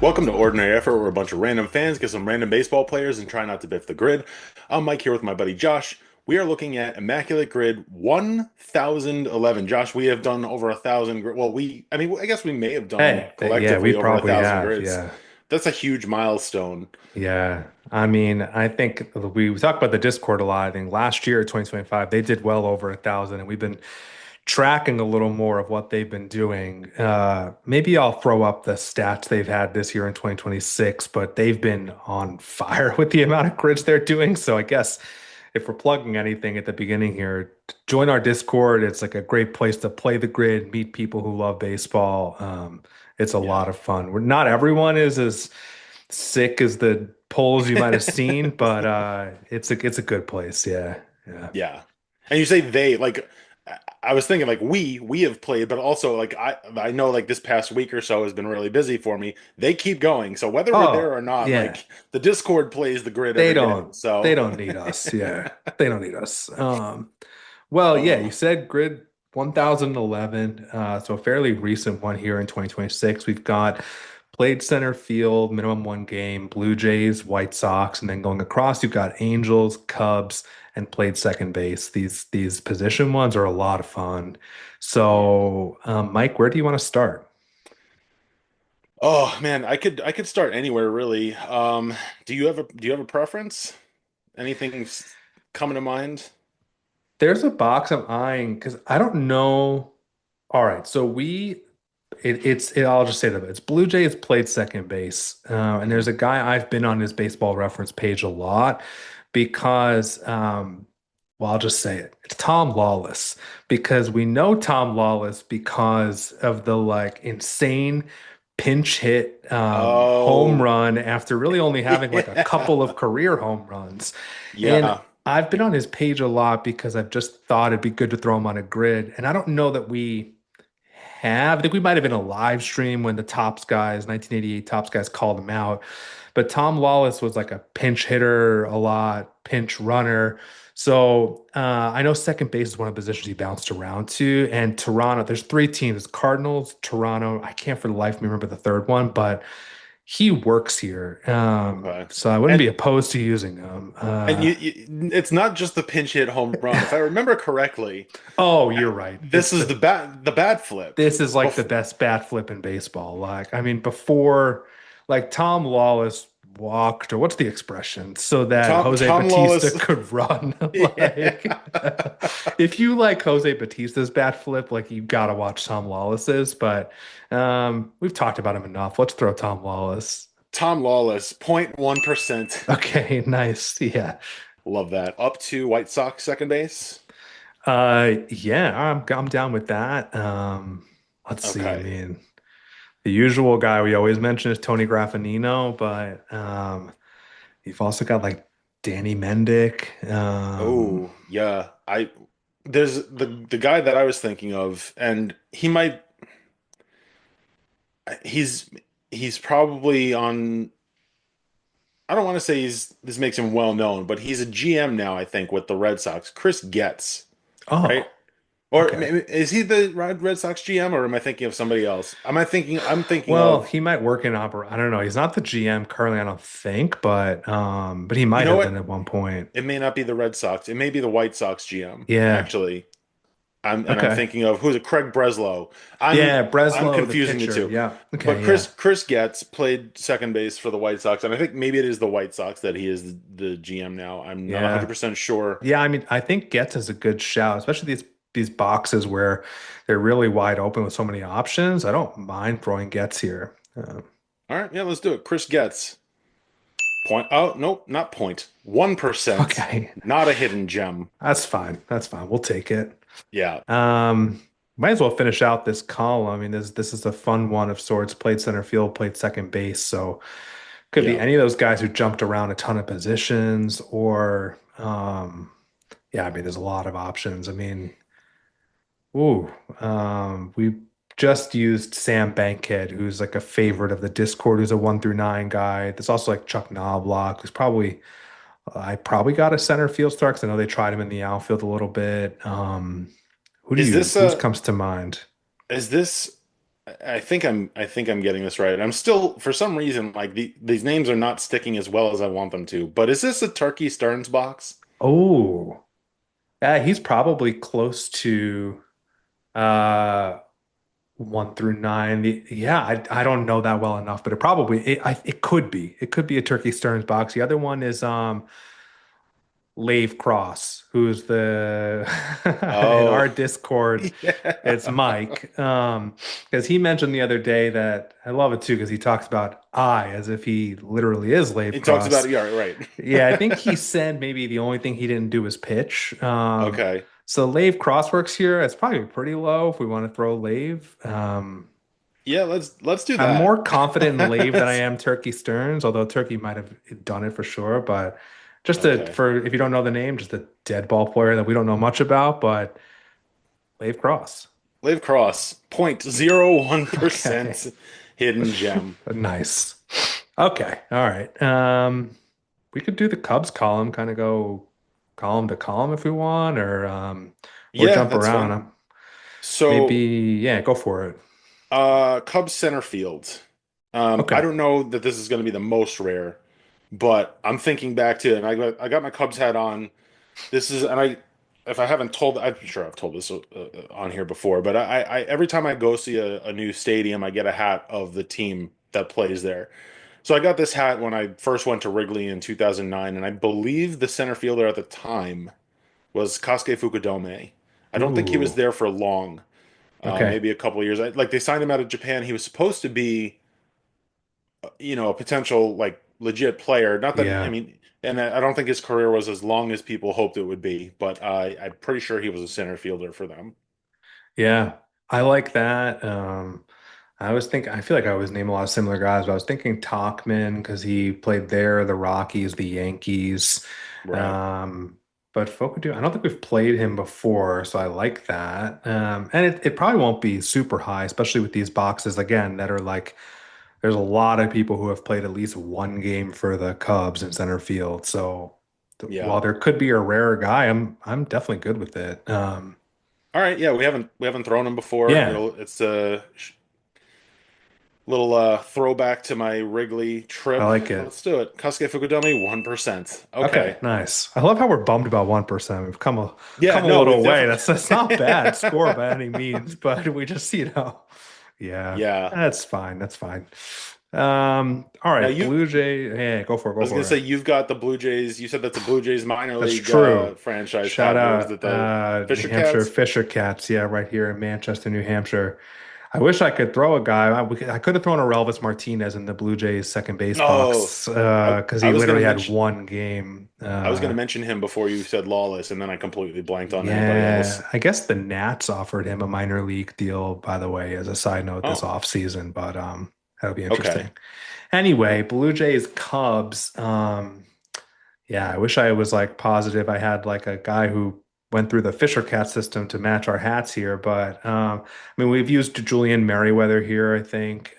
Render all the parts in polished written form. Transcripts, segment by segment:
Welcome to Ordinary Effort. We're a bunch of random fans, get some random baseball players, and try not to biff the grid. I'm Mike here with my buddy Josh. We are looking at Immaculate Grid 1011. Josh, we have done over 1,000. Well, I guess we may have done Yeah, we collectively over a probably thousand have. grids. Yeah. That's a huge milestone. Yeah. I mean, I think we talk about the Discord a lot. I think last year, 2025, they did well over 1,000, and we've been tracking a little more of what they've been doing. Maybe I'll throw up the stats they've had this year in 2026, but they've been on fire with the amount of grids they're doing. So I guess if we're plugging anything at the beginning here, join our Discord. It's like a great place to play the grid, meet people who love baseball. It's a lot Yeah. of fun. Not everyone is as sick as the polls you might have seen, but it's a good place. Yeah. Yeah. Yeah. And you say they like I was thinking like we have played, but also like I know like this past week or so has been really busy for me. They keep going. So whether we're there Oh, or not, yeah. like the Discord plays the grid They every day. don't they So don't need us. Yeah. They don't need us. Well, yeah, you uh said grid 1011, so a fairly recent one here in 2026. We've got played center field, minimum one game, Blue Jays, White Sox, and then going across, you've got Angels, Cubs, and played second base. These position ones are a lot of fun. yeah. So, Mike, where do you want to start? Oh man, I could start anywhere really. Do you have a preference? Anything coming to mind? There's a box I'm eyeing because I don't know. All right, so I'll just say that it's Blue Jays played second base, and there's Mhm. a guy I've been on his baseball reference page a lot because, well, I'll just say it. It's Tom Lawless because we know Tom Lawless because of the like insane pinch hit home Oh, run after really only having like a couple yeah. of career home runs, and Yeah. I've been on his page a lot because I've just thought it'd be good to throw him on a grid, and I don't know that we have. I think we might have been a live stream when the Tops guys, 1988 Tops guys called him out. But Tom Lawless was like a pinch hitter a lot, pinch runner. So I know second base is one of the positions he bounced around to. And Toronto, there's three teams: it's Cardinals, Toronto. I can't for the life of me remember the third one, but he works here. Okay. So I wouldn't be And opposed to using him. and it's not just the pinch hit home run. If I remember correctly, Oh, you're right. this is the bat flip. This is like the Bef best bat flip in baseball. Like, I mean, before, like Tom Lawless walked, or what's the expression, so that Jose Tom Batista Lawless. could run. Yeah. Like, if you like Jose Batista's bat flip, like you gotta watch Tom Lawless's. But we've talked about him enough. Let's throw Tom Lawless. Tom Lawless, 0.1%. Okay, nice. Yeah. Love that. Up to White Sox second base. Yeah, I'm down with that. Let's see. I Okay. mean, the usual guy we always mention is Tony Graffanino, but you've also got like Danny Mendick. Oh, yeah. There's the guy that I was thinking of, and he's he's probably on. I don't want to say this makes him well known, but he's a GM now, I think, with the Red Sox. Chris Getz, right? Oh, Or okay. is he the Red Sox GM, or am I thinking of somebody else? I'm thinking Well, of, he might work in I don't know. He's not the GM currently, I don't think, but he you might know have been what? at one point. It may not be the Red Sox. It may be the White Sox GM, Yeah. actually. I'm Okay. thinking of who's it? Craig Breslow. I'm Yeah, I'm Breslow, the confusing the pitcher. two. Yeah. But Okay, Chris yeah. Chris Getz played second base for the White Sox, and I think maybe it is the White Sox that he is the GM now. I'm not Yeah. 100% sure. Yeah, I mean, I think Getz is a good shout, especially these boxes where they're really wide open with so many options. I don't mind throwing Getz here. All right, yeah, let's do it. Chris Getz. Point. Oh, nope, not point. 1%. Okay. Not a hidden gem. That's fine. That's fine. We'll take it. Yeah. Might as well finish out this column. I mean, this is a fun one of sorts. Played center field, played second base. So could be Yeah. any of those guys who jumped around a ton of positions, or yeah, I mean, there's a lot of options. I mean, ooh, we just used Sam Bankhead, who's like a favorite of the Discord, who's a 1 through 9 guy. There's also like Chuck Knobloch, who's probably I probably got a center field start because I know they tried him in the outfield a little bit. Is this Who's a comes to mind? is this I think I'm getting this right. I'm still for some reason like these names are not sticking as well as I want them to. But is this a Turkey Stearns box? Oh, he's probably close to uh 1 through 9. Yeah, I don't know that well enough, but it could be. It could be a Turkey Stearns box. The other one is Lave Cross, who's the in Oh, our Discord, it's yeah. Mike. Because he mentioned the other day that I love it too, because he talks about I as if he literally is Lave He talks about Cross. it. Yeah, right. Yeah, I think he said maybe the only thing he didn't do was pitch. Okay. So Lave Crossworks here, it's probably pretty low if we want to throw Lave. Yeah, let's do I'm more that. confident in Lave than I am Turkey Stearns, although Turkey might have done it for sure. But Okay. for if you don't know the name, just a dead ball player that we don't know much about, but Lave Cross. Live Cross, Okay. 0.01% hidden gem. Nice. Okay. All right. We could do the Cubs column, kind of go column to column if we want, or Yeah, jump that's around. fine. Maybe, So, yeah, go for it. Cubs center field. I Okay. don't know that this is going to be the most rare, but I'm thinking back to, and I got my Cubs hat on. This is, and I, if I haven't told, I'm sure I've told this on here before, but I every time I go see a new stadium, I get a hat of the team that plays there. So I got this hat when I first went to Wrigley in 2009, and I believe the center fielder at the time was Kosuke Fukudome. I don't think he was Ooh. there for long, Okay. maybe a couple of years. Like they signed him out of Japan. He was supposed to be, a potential like legit player. Not that I Yeah. mean, and I don't think his career was as long as people hoped it would be, but I'm pretty sure he was a center fielder for them. Yeah. I like that. I feel like I always name a lot of similar guys, but I was thinking Talkman because he played there, the Rockies, the Yankees. Right. Um, but Fokudu, I don't think we've played him before, so I like that. And it probably won't be super high, especially with these boxes again that are like there's a lot of people who have played at least one game for the Cubs in center field. So Yeah. while there could be a rare guy, I'm definitely good with it. All right. Yeah, we haven't thrown him before. Yeah, It's a little throwback to my Wrigley I trip. like it. Let's do it. Kosuke Fukudome, 1%. Okay, Okay. nice. I love how we're bummed about 1%. We've Yeah, come a no, little we've way. That's not bad score definitely by any means, but we just, yeah, Yeah. that's fine. That's fine. All Now right, you Blue Jay. Yeah, go for it. I Go was gonna for say it. you've got the Blue Jays. You said that's a Blue Jays minor That's league true. franchise Shout hat. What is it? out The New Fisher Hampshire Cats? Fisher Cats. Yeah, right here in Manchester, New Hampshire. I wish I could throw a guy. I could have thrown a Relvis Martinez in the Blue Jays second base Oh, box I because I he was gonna literally had mention one game. I was gonna mention him before you said Lawless, and then I completely blanked on anybody else. Yeah, I guess the Nats offered him a minor league deal, by the way, as a side note this Oh, offseason, but that'll be okay. interesting. Anyway, Blue Jays Cubs. Yeah, I wish I was like positive I had like a guy who went through the Fisher Cat system to match our hats here, but I mean we've used Julian Merriweather here, I think.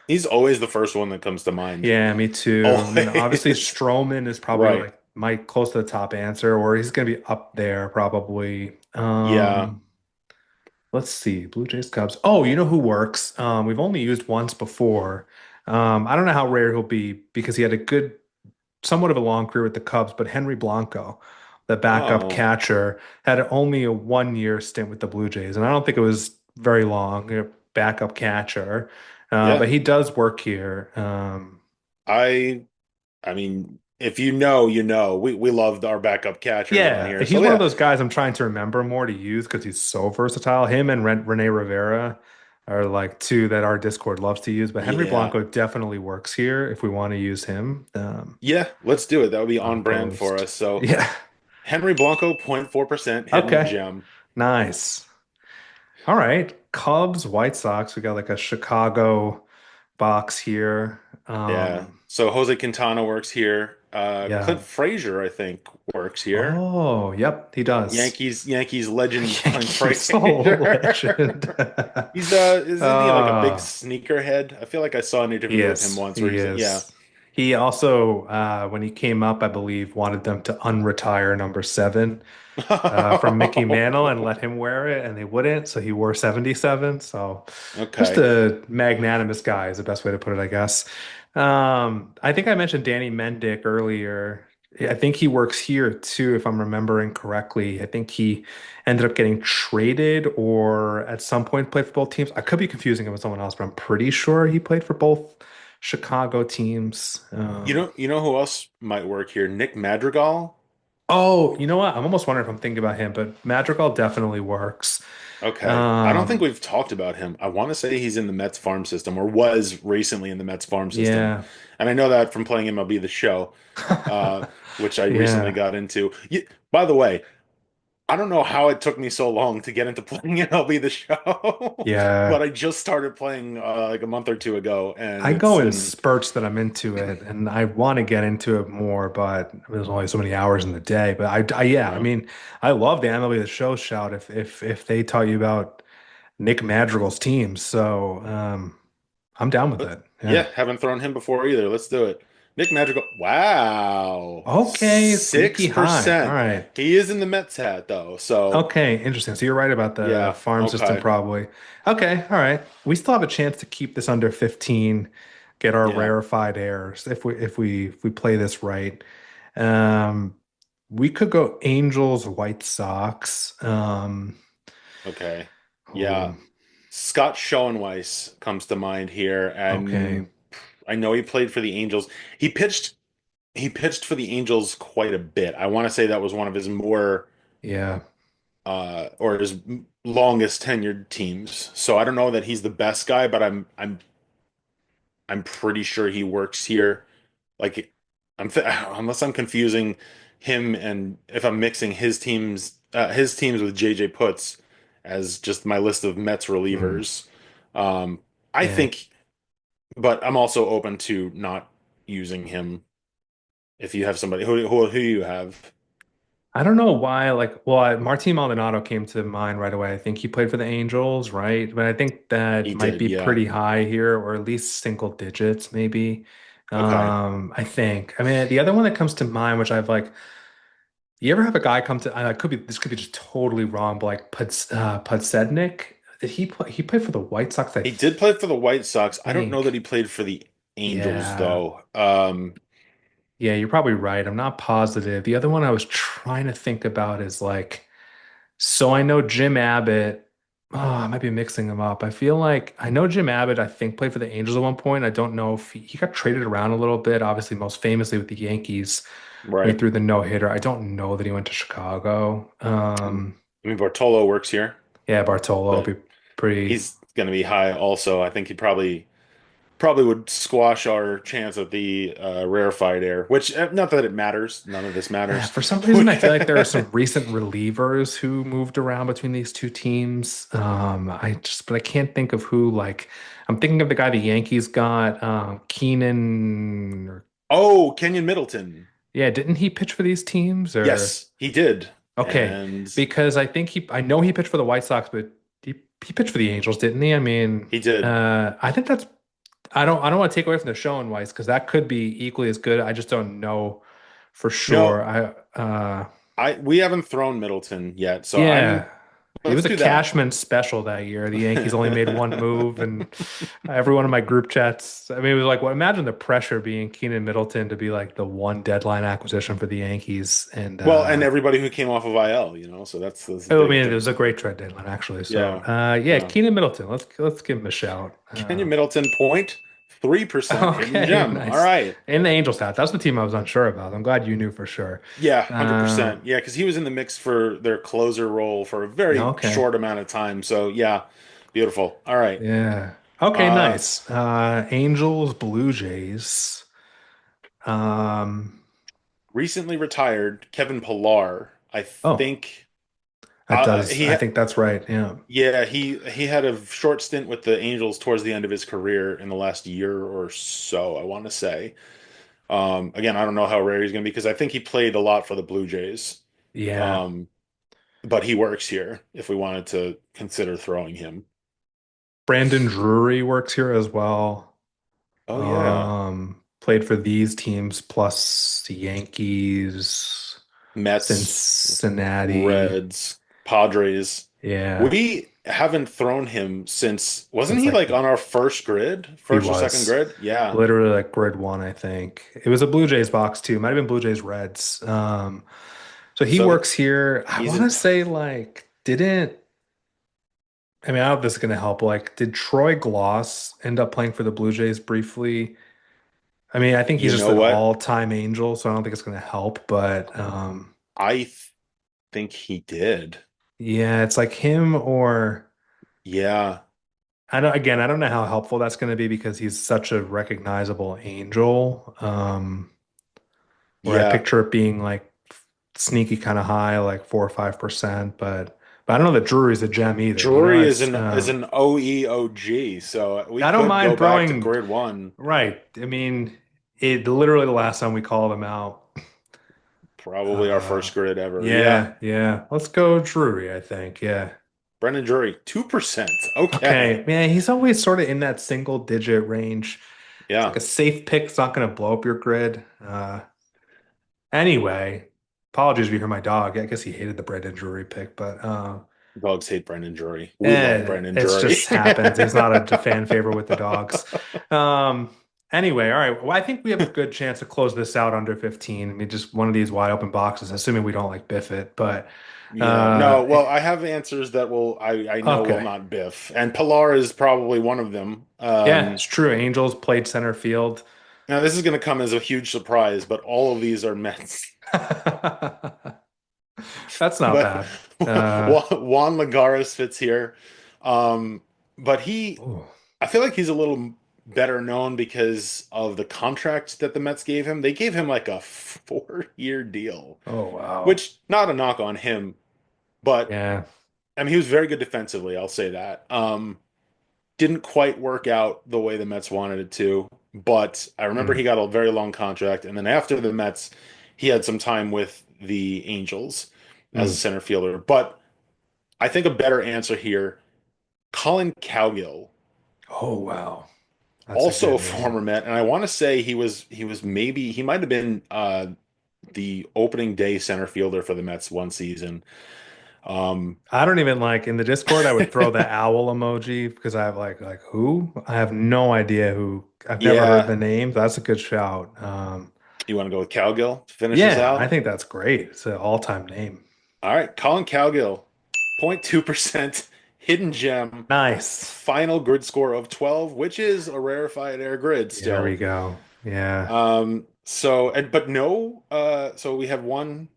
He's always the first one that comes to mind. Yeah, me too. I mean, obviously Always. Stroman is probably Right. like my close to the top answer, or he's gonna be up there probably. Yeah. Let's see, Blue Jays, Cubs. Oh, you know who works? We've only used once before. I don't know how rare he'll be because he had a good, somewhat of a long career with the Cubs, but Henry Blanco, the backup Oh, catcher, had only a 1 year stint with the Blue Jays, and I don't think it was very long. Backup catcher, but yeah. he does work here. I I mean, if you know, you know. We loved our backup catchers on Yeah, here. he's So one of yeah. those guys I'm trying to remember more to use because he's so versatile. Him and Rene Rivera are like two that our Discord loves to use, but Henry Yeah. Blanco definitely works here if we want to use him. Yeah, let's do it. That would be Not on brand for opposed. us. So Yeah. Henry Blanco, 0.4% hidden Okay. gem. Nice. All right. Cubs, White Sox. We got like a Chicago box here. Yeah. So Jose Quintana works here. Clint Yeah. Frazier, I think, works here. Oh, yep, he does. Yankees legend Clint Yankees Frazier. legend. He's is he like a big Uh, sneakerhead? I feel like I saw an interview with him once where he he's yeah. is. He also, when he came up, I believe, wanted them to unretire number seven from Mickey Mantle and let him wear it, and they wouldn't. So he wore 77. So just Okay. a magnanimous guy is the best way to put it, I guess. I think I mentioned Danny Mendick earlier. I think he works here too, if I'm remembering correctly. I think he ended up getting traded or at some point played for both teams. I could be confusing him with someone else, but I'm pretty sure he played for both Chicago teams. You know who else might work here? Nick Madrigal. Oh, you know what? I'm almost wondering if I'm thinking about him, but Madrigal definitely works. Okay. I don't think Um, we've talked about him. I want to say he's in the Mets farm system or was recently in the Mets farm system. yeah. And I know that from playing MLB The Show, uh, which I recently Yeah. got into. By the way, I don't know how it took me so long to get into playing MLB The Show, but Yeah. I just started playing like a month or two ago, and I go it's in been, spurts that I'm into it and I want to get into it more, but there's only so many hours in the day. But yeah, I yeah. mean, I love the MLB The Show shout if they taught you about Nick Madrigal's teams. So, I'm down with But it. yeah, Yeah. haven't thrown him before either. Let's do it. Nick Madrigal. Wow. Okay, sneaky high. All 6%. right. He is in the Mets hat though. So Okay, interesting. So you're right about the yeah, farm system, okay. probably. Okay, all right. We still have a chance to keep this under 15, get our Yeah. rarefied airs if we play this right. Um, we could go Angels, White Sox. Okay. Yeah. Ooh, Scott Schoenweiss comes to mind here, okay. and I know he played for the Angels. He pitched he pitched for the Angels quite a bit. I want to say that was one of his more Yeah. or his longest tenured teams. So I don't know that he's the best guy, but I'm pretty sure he works here. Like unless I'm confusing him and if I'm mixing his teams with JJ Putz as just my list of Mets Mm, relievers. Um, I yeah. think, but I'm also open to not using him if you have somebody who you have. I don't know why, Martin Maldonado came to mind right away. I think he played for the Angels, right? But I think that He might did, be yeah. pretty high here, or at least single digits, maybe. Okay. I think. I mean, the other one that comes to mind, which I've like, you ever have a guy come to, this could be just totally wrong, but like Podsednik, did he play? He played for the White Sox, I He did play for the White Sox. I don't know that think. he played for the Angels Yeah. though. Yeah, you're probably right. I'm not positive. The other one I was trying to think about is like, so I know Jim Abbott. Oh, I might be mixing them up. I feel like I know Jim Abbott, I think, played for the Angels at one point. I don't know if he got traded around a little bit, obviously, most famously with the Yankees when he Right. threw the no-hitter. I don't know that he went to Chicago. I mean, Bartolo works here, Yeah, Bartolo but would be pretty. he's going to be high also. I think he probably would squash our chance at the rarefied air, which not that it matters. None of this Yeah, matters. for some reason, I feel like there are some recent relievers who moved around between these two teams. But I can't think of who. Like, I'm thinking of the guy the Yankees got, Keenan. Oh, Kenyon Middleton. Yeah, didn't he pitch for these teams or Yes, he did. okay? And Because I know he pitched for the White Sox, but he pitched for the Angels, didn't he? I mean, he did. I think I don't want to take away from the show and Weiss because that could be equally as good. I just don't know for sure. No, we haven't thrown Middleton yet, so I'm Yeah, he let's was a do that. Cashman special that year. The Yankees only made one move, and every one of my group chats. I mean, it was like, well, imagine the pressure being Keenan Middleton to be like the one deadline acquisition for the Yankees, and Well, and everybody who came off of IL, so that's a I big mean, it thing. was a great trade deadline actually. So, Yeah. yeah, Yeah. Keenan Middleton. Let's give him a shout. Kenyon Middleton, 0.3% hidden Okay, gem. All nice. right. In the Angels hat, that's the team I was unsure about. I'm glad you knew for sure. Yeah, Um, 100%. Yeah, because he was in the mix for their closer role for a very okay. short amount of time. So yeah, beautiful. All right. Yeah. Okay, Uh, nice. Angels, Blue Jays. Um, Recently retired Kevin Pillar. I oh, think that does. he I think that's right. Yeah. yeah, he had a short stint with the Angels towards the end of his career in the last year or so, I want to say. Again, I don't know how rare he's going to be because I think he played a lot for the Blue Jays. Yeah. Um, but he works here if we wanted to consider throwing him. Brandon Drury works here as well. Oh yeah. played for these teams plus the Yankees, Mets, Cincinnati. Reds, Padres. Yeah, We haven't thrown him since, wasn't since he like like on our first grid, he first or second was grid? Yeah. literally like grid one, I think. It was a Blue Jays box too. Might have been Blue Jays Reds. So he So works here. I he's want a to say like didn't. I mean, I don't know if this is going to help. Like, did Troy Gloss end up playing for the Blue Jays briefly? I mean, I think he's you just know an what? all-time Angel, so I don't think it's going to help. But I think he did. yeah, it's like him or Yeah. I don't. Again, I don't know how helpful that's going to be because he's such a recognizable Angel. Where I Yeah. picture it being like sneaky kind of high, like 4 or 5%. But I don't know that Drury's a gem either. You know, Drury is it's an OEOG, so we I don't could go mind back to throwing grid one. right. I mean, it literally the last time we called him out. Probably our Uh, first grid ever. Yeah. yeah, yeah. Let's go Drury, I think. Yeah. Brendan Drury, 2%. Okay. Okay. Man, he's always sort of in that single digit range. It's like Yeah. a safe pick. It's not going to blow up your grid. Anyway, apologies if you hear my dog. I guess he hated the Brandon Drury pick, but Dogs hate Brendan Drury. We love Brendan it Drury. just happens. He's not a fan favorite with the dogs. Um, anyway, all right. Well, I think we have a good chance to close this out under 15. I mean, just one of these wide open boxes, assuming we don't like biff it. But Yeah. uh, No, well, I have answers that I know will okay. not biff. And Pilar is probably one of them. Yeah, it's true. Angels played center field. Now this is going to come as a huge surprise, but all of these are Mets. That's not But bad. Uh, Juan Lagares fits here. Um, but ooh. I feel like he's a little better known because of the contract that the Mets gave him. They gave him like a 4-year deal, Oh, wow. which not a knock on him, but Yeah. I mean he was very good defensively. I'll say that. Didn't quite work out the way the Mets wanted it to, but I remember he Mm, got a very long contract, and then after the Mets, he had some time with the Angels as a mm. center fielder. But I think a better answer here, Colin Cowgill, Oh, wow. That's a also a good name. former Met, and I want to say he was maybe he might have been the opening day center fielder for the Mets one season. Um, I don't even like in the Discord, I would throw the owl emoji because I have like who? I have no idea who. I've never heard the yeah, name. That's a good shout. you want to go with Cowgill to finish this Yeah, I out? think that's great. It's an all-time name. All right, Colin Cowgill, 0.2% hidden gem, Nice. final grid score of 12, which is a rarefied air grid There we still. go. Yeah. So and but no, so we have one,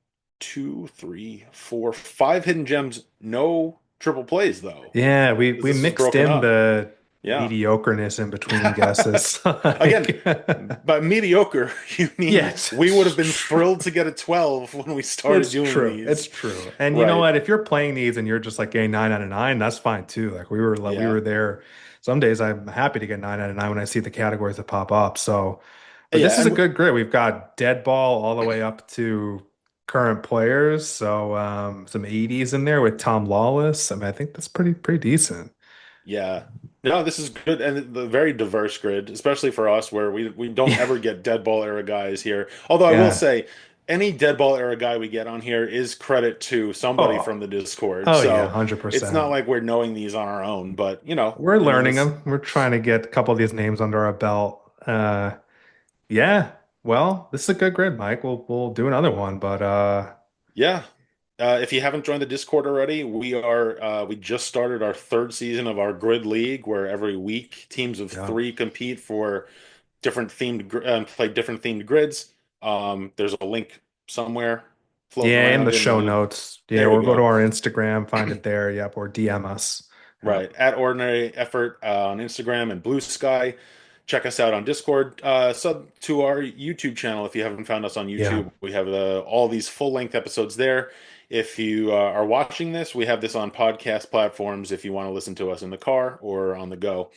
two, three, four, five hidden gems, no triple plays though, Yeah, we because we this was mixed broken in up. the Yeah. mediocreness in between guesses. Again, Like, by mediocre, you yeah, mean we would have been thrilled to get a 12 when we started it's doing true. It's these. true. And you know Right. what? If you're playing these and you're just like getting 9 out of 9, that's fine too. Like we Yeah. were there. Some days I'm happy to get 9 out of 9 when I see the categories that pop up. So, but this Yeah, is a and good grid. We've got dead ball all the way up to current players. So some 80s in there with Tom Lawless. I mean, I think that's pretty decent. yeah. No, this is good and the very diverse grid, especially for us where we don't Yeah. ever get dead ball era guys here. Although I will Yeah. say any dead ball era guy we get on here is credit to somebody Oh, from the Discord. oh yeah, So it's not 100%. like we're knowing these on our own, but We're learning this them. We're trying to get a couple of these names under our belt. Yeah. Well, this is a good grid, Mike. We'll do another one, but yeah. If you haven't joined the Discord already, we just started our third season of our grid league where every week teams of yeah. three compete for play different themed grids. There's a link somewhere floating Yeah, in the around show notes. Yeah, there we or go to go. our Instagram, find it there. Yep, or DM us. Right. Yep. At Ordinary Effort on Instagram and Blue Sky. Check us out on Discord. Sub to our YouTube channel if you haven't found us on Yeah. YouTube. We have all these full-length episodes there. If you are watching this, we have this on podcast platforms if you want to listen to us in the car or on the go.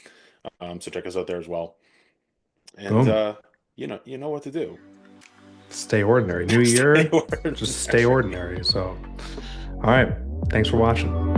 So check us out there as well. And Boom. you know what to do. Stay ordinary. New Stay year, just stay ordinary. ordinary. So, all right. Thanks for watching.